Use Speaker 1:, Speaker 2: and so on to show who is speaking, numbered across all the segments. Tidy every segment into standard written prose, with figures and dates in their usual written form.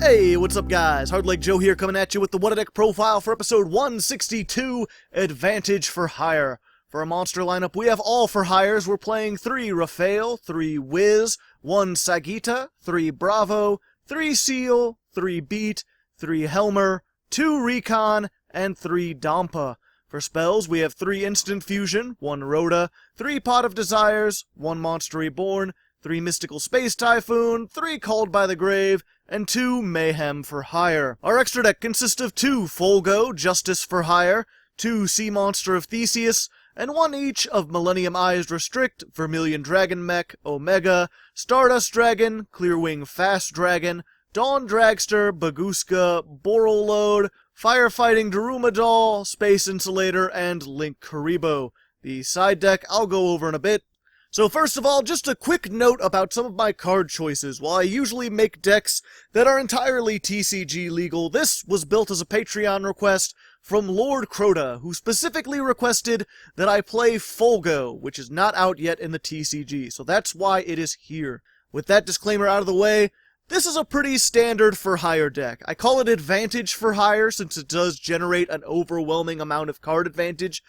Speaker 1: Hey, what's up guys? Hardleg Joe here coming at you with the What a Deck profile for episode 162, Advantage for Hire. For our monster lineup, we have all for hires. We're playing 3 Rafale, 3 Wiz, 1 Sagita, 3 Bravo, 3 Seal, 3 Beat, 3 Helmer, 2 Recon, and 3 Dampa. For spells, we have 3 Instant Fusion, 1 Rhoda, 3 Pot of Desires, 1 Monster Reborn, 3 Mystical Space Typhoon, 3 Called by the Grave, and 2 Mayhem for Hire. Our extra deck consists of 2 Fologo, Justice for Hire, 2 Sea Monster of Theseus, and 1 each of Millennium-Ized Restrict, Vermilion Dragon Mech, Omega, Stardust Dragon, Clearwing Fast Dragon, Dawn Dragster, Baguska, Borrelode, Firefighting Daruma Doll, Space Insulator, and Link Kuriboh. The side deck I'll go over in a bit. So first of all, just a quick note about some of my card choices. While I usually make decks that are entirely TCG legal, this was built as a Patreon request from Lord Crota, who specifically requested that I play Fologo, which is not out yet in the TCG, so that's why it is here. With that disclaimer out of the way, this is a pretty standard for hire deck. I call it Advantage for Hire since it does generate an overwhelming amount of card advantage,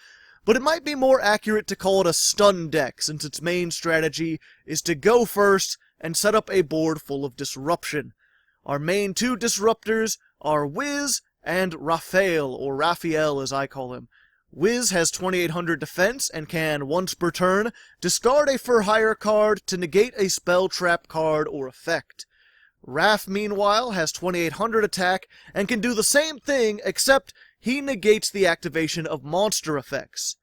Speaker 1: but it might be more accurate to call it a stun deck, since its main strategy is to go first and set up a board full of disruption. Our main 2 disruptors are Wiz and Rafale, or Raphael as I call him. Wiz has 2800 defense and can, once per turn, discard a Fur Hire card to negate a spell trap card or effect. Raf, meanwhile, has 2800 attack and can do the same thing, except he negates the activation of monster effects.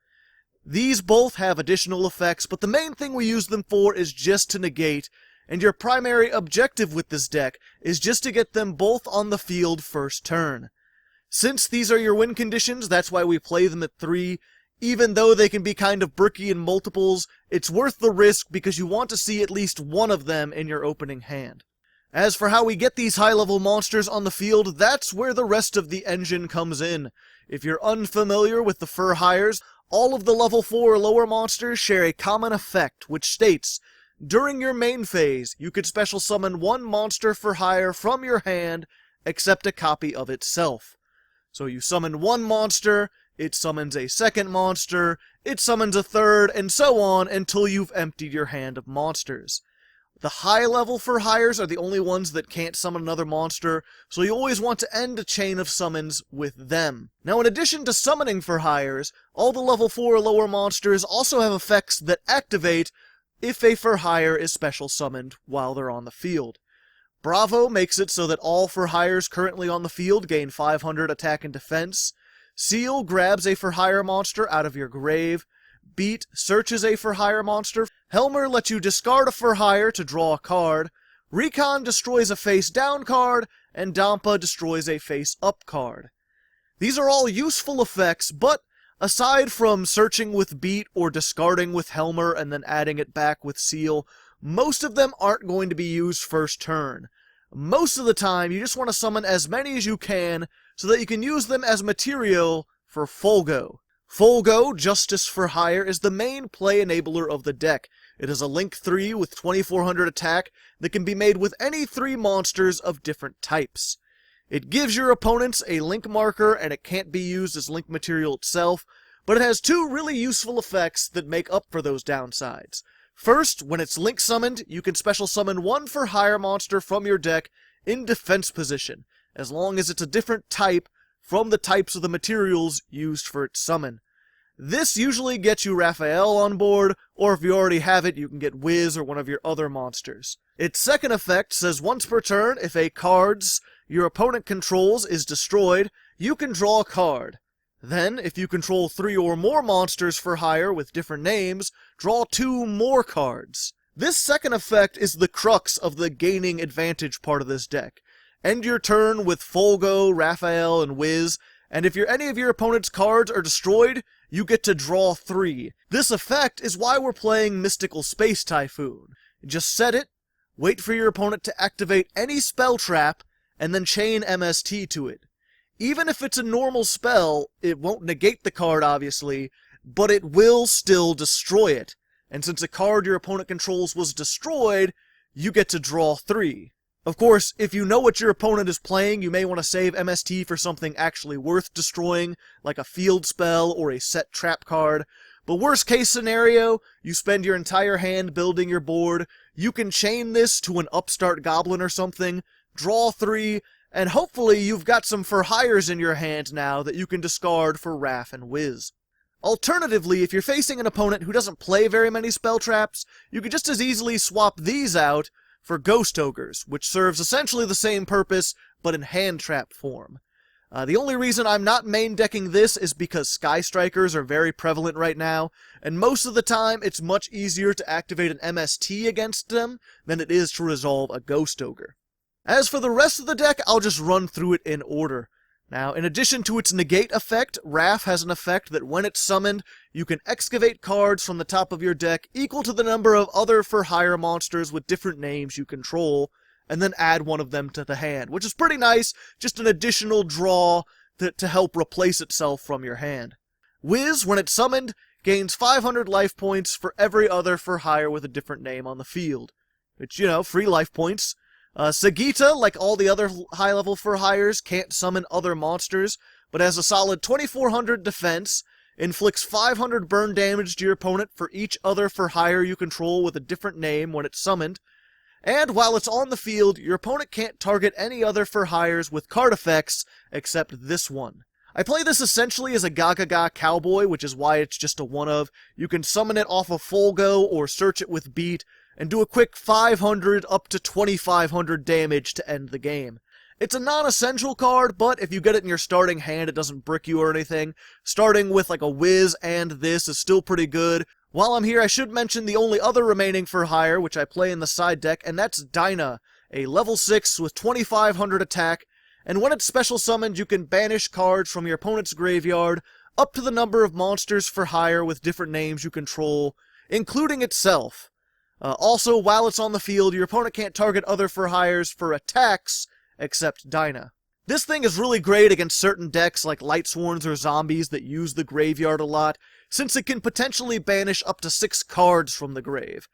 Speaker 1: These both have additional effects, but the main thing we use them for is just to negate, and your primary objective with this deck is just to get them both on the field first turn. Since these are your win conditions, that's why we play them at 3. Even though they can be kind of bricky in multiples, it's worth the risk because you want to see at least one of them in your opening hand. As for how we get these high-level monsters on the field, that's where the rest of the engine comes in. If you're unfamiliar with the Fur Hires, all of the level 4 or lower monsters share a common effect, which states, during your main phase, you could special summon 1 monster for hire from your hand, except a copy of itself. So you summon 1 monster, it summons a second monster, it summons a third, and so on until you've emptied your hand of monsters. The high level for hires are the only ones that can't summon another monster, so you always want to end a chain of summons with them. Now in addition to summoning for hires, all the level 4 or lower monsters also have effects that activate if a for hire is special summoned while they're on the field. Bravo makes it so that all for hires currently on the field gain 500 attack and defense. Seal grabs a for hire monster out of your grave. Beat searches a for hire monster. Helmer lets you discard a for hire to draw a card. Recon destroys a face down card, and Dampa destroys a face up card. These are all useful effects, but aside from searching with Beat or discarding with Helmer and then adding it back with Seal, most of them aren't going to be used first turn. Most of the time, you just want to summon as many as you can so that you can use them as material for Fologo. Fologo, Justice for Hire, is the main play enabler of the deck. It is a Link 3 with 2400 attack that can be made with any 3 monsters of different types. It gives your opponents a Link marker and it can't be used as Link material itself, but it has 2 really useful effects that make up for those downsides. First, when it's Link summoned, you can special summon 1 for hire monster from your deck in defense position, as long as it's a different type from the types of the materials used for its summon. This usually gets you Raphael on board, or if you already have it, you can get Wiz or one of your other monsters. Its second effect says once per turn, if a card's your opponent controls is destroyed, you can draw a card. Then, if you control 3 or more monsters for hire with different names, draw 2 more cards. This second effect is the crux of the gaining advantage part of this deck. End your turn with Fologo, Raphael, and Wiz, and if any of your opponent's cards are destroyed, you get to draw 3. This effect is why we're playing Mystical Space Typhoon. Just set it, wait for your opponent to activate any spell trap, and then chain MST to it. Even if it's a normal spell, it won't negate the card, obviously, but it will still destroy it. And since a card your opponent controls was destroyed, you get to draw 3. Of course, if you know what your opponent is playing, you may want to save MST for something actually worth destroying, like a field spell or a set trap card. But worst case scenario, you spend your entire hand building your board, you can chain this to an upstart goblin or something, draw 3, and hopefully you've got some Fur Hires in your hand now that you can discard for Raf and Wiz. Alternatively, if you're facing an opponent who doesn't play very many spell traps, you could just as easily swap these out for Ghost Ogres, which serves essentially the same purpose, but in hand trap form. The only reason I'm not main decking this is because Sky Strikers are very prevalent right now, and most of the time it's much easier to activate an MST against them than it is to resolve a Ghost Ogre. As for the rest of the deck, I'll just run through it in order. Now, in addition to its negate effect, Raf has an effect that when it's summoned, you can excavate cards from the top of your deck equal to the number of other Fur Hire monsters with different names you control, and then add one of them to the hand, which is pretty nice, just an additional draw to help replace itself from your hand. Wiz, when it's summoned, gains 500 life points for every other Fur Hire with a different name on the field. Which, free life points. Sagita, like all the other high-level Fur Hires, can't summon other monsters, but has a solid 2400 defense, inflicts 500 burn damage to your opponent for each other Fur Hire you control with a different name when it's summoned, and while it's on the field, your opponent can't target any other Fur Hires with card effects except this one. I play this essentially as a Gaga Cowboy, which is why it's just a one-of. You can summon it off of Fologo or search it with Beat, and do a quick 500 up to 2500 damage to end the game. It's a non-essential card, but if you get it in your starting hand, it doesn't brick you or anything. Starting with like a Wiz and this is still pretty good. While I'm here, I should mention the only other remaining Fur Hire, which I play in the side deck, and that's Dinah, a level 6 with 2500 attack, and when it's special summoned, you can banish cards from your opponent's graveyard up to the number of monsters Fur Hire with different names you control, including itself. Also, while it's on the field, your opponent can't target other Fur Hires for attacks except Dinah. This thing is really great against certain decks like Lightsworns or Zombies that use the graveyard a lot, since it can potentially banish up to 6 cards from the grave.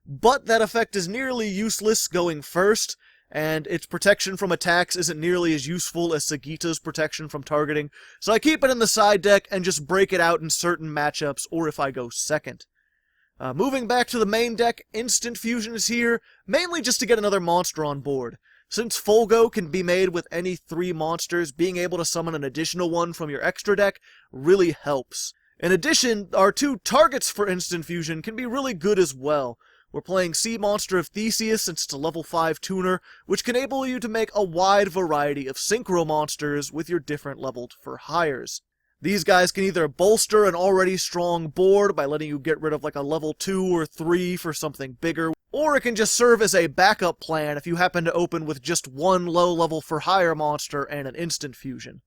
Speaker 1: But that effect is nearly useless going first, and its protection from attacks isn't nearly as useful as Sagita's protection from targeting, so I keep it in the side deck and just break it out in certain matchups or if I go second. Moving back to the main deck, Instant Fusion is here, mainly just to get another monster on board. Since Fologo can be made with any 3 monsters, being able to summon an additional one from your extra deck really helps. In addition, our 2 targets for Instant Fusion can be really good as well. We're playing Sea Monster of Theseus since it's a level 5 tuner, which can enable you to make a wide variety of synchro monsters with your different leveled Fur Hires. These guys can either bolster an already strong board by letting you get rid of like a level 2 or 3 for something bigger, or it can just serve as a backup plan if you happen to open with just one low-level Fur Hire monster and an Instant Fusion.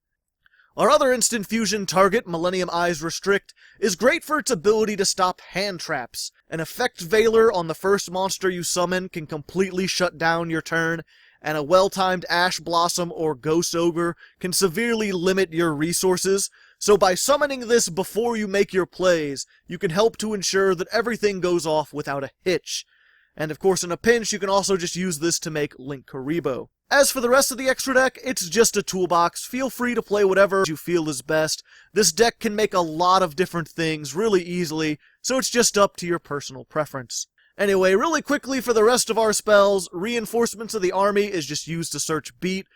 Speaker 1: Our other Instant Fusion target, Millennium Eyes Restrict, is great for its ability to stop hand traps. An Effect Veiler on the first monster you summon can completely shut down your turn, and a well-timed Ash Blossom or Ghost Ogre can severely limit your resources, so by summoning this before you make your plays, you can help to ensure that everything goes off without a hitch. And of course in a pinch, you can also just use this to make Link Kuriboh. As for the rest of the extra deck, it's just a toolbox. Feel free to play whatever you feel is best. This deck can make a lot of different things really easily, so it's just up to your personal preference. Anyway, really quickly for the rest of our spells, Reinforcements of the Army is just used to search Beat.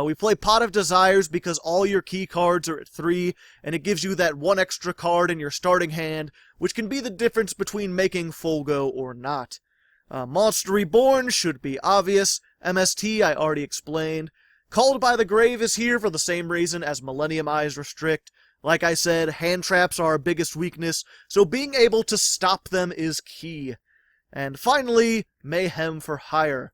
Speaker 1: We play Pot of Desires because all your key cards are at 3, and it gives you that 1 extra card in your starting hand, which can be the difference between making Fologo or not. Monster Reborn should be obvious. MST I already explained. Called by the Grave is here for the same reason as Millennium Eyes Restrict. Like I said, hand traps are our biggest weakness, so being able to stop them is key. And finally, Mayhem for Hire.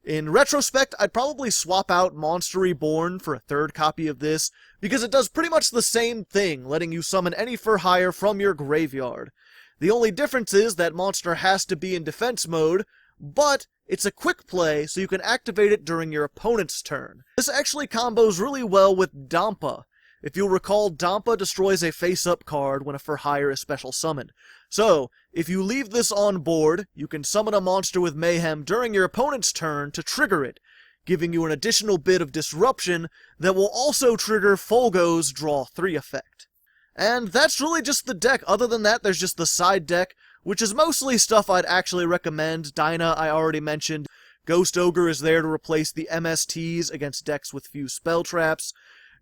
Speaker 1: In retrospect, I'd probably swap out Monster Reborn for a 3rd copy of this, because it does pretty much the same thing, letting you summon any Fur Hire from your graveyard. The only difference is that monster has to be in defense mode, but it's a quick play, so you can activate it during your opponent's turn. This actually combos really well with Dampa. If you'll recall, Dampa destroys a face-up card when a Fur Hire is special summoned. So, if you leave this on board, you can summon a monster with Mayhem during your opponent's turn to trigger it, giving you an additional bit of disruption that will also trigger Fologo's Draw 3 effect. And that's really just the deck. Other than that, there's just the side deck, which is mostly stuff I'd actually recommend. Dinah, I already mentioned. Ghost Ogre is there to replace the MSTs against decks with few spell traps.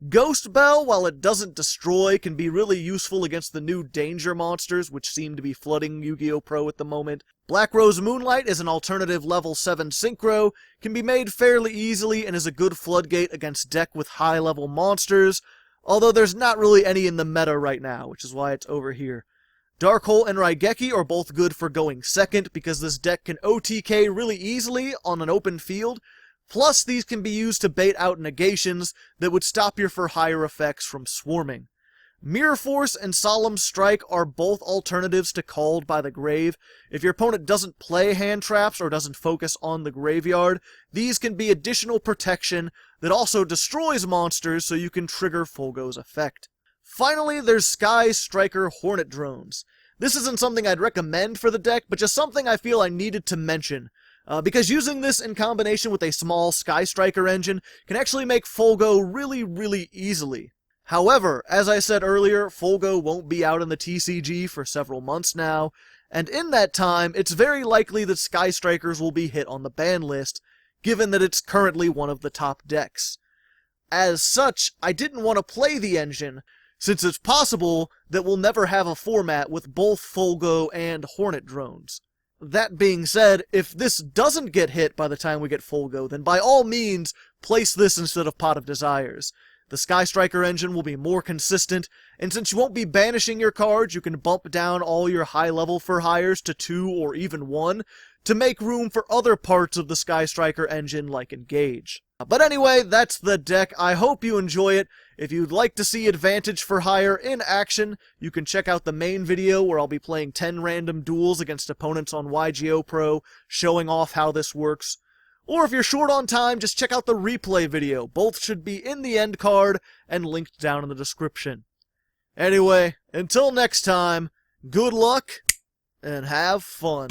Speaker 1: Ghost Bell, while it doesn't destroy, can be really useful against the new danger monsters, which seem to be flooding Yu-Gi-Oh! Pro at the moment. Black Rose Moonlight is an alternative level 7 synchro, can be made fairly easily, and is a good floodgate against deck with high-level monsters, although there's not really any in the meta right now, which is why it's over here. Dark Hole and Raigeki are both good for going second, because this deck can OTK really easily on an open field. Plus, these can be used to bait out negations that would stop your Fur Hire effects from swarming. Mirror Force and Solemn Strike are both alternatives to Called by the Grave. If your opponent doesn't play hand traps or doesn't focus on the graveyard, these can be additional protection that also destroys monsters so you can trigger Fologo's effect. Finally, there's Sky Striker Hornet Drones. This isn't something I'd recommend for the deck, but just something I feel I needed to mention. Because using this in combination with a small Sky Striker engine can actually make Fologo really easily. However, as I said earlier, Fologo won't be out in the TCG for several months now, and in that time, it's very likely that Sky Strikers will be hit on the ban list, given that it's currently one of the top decks. As such, I didn't want to play the engine, since it's possible that we'll never have a format with both Fologo and Hornet Drones. That being said, if this doesn't get hit by the time we get Fologo, then by all means, place this instead of Pot of Desires. The Sky Striker engine will be more consistent, and since you won't be banishing your cards, you can bump down all your high-level Fur Hires to 2 or even 1, to make room for other parts of the Sky Striker engine like Engage. But anyway, that's the deck. I hope you enjoy it. If you'd like to see Advantage Fur Hire in action, you can check out the main video where I'll be playing 10 random duels against opponents on YGOPro, showing off how this works. Or if you're short on time, just check out the replay video. Both should be in the end card and linked down in the description. Anyway, until next time, good luck and have fun.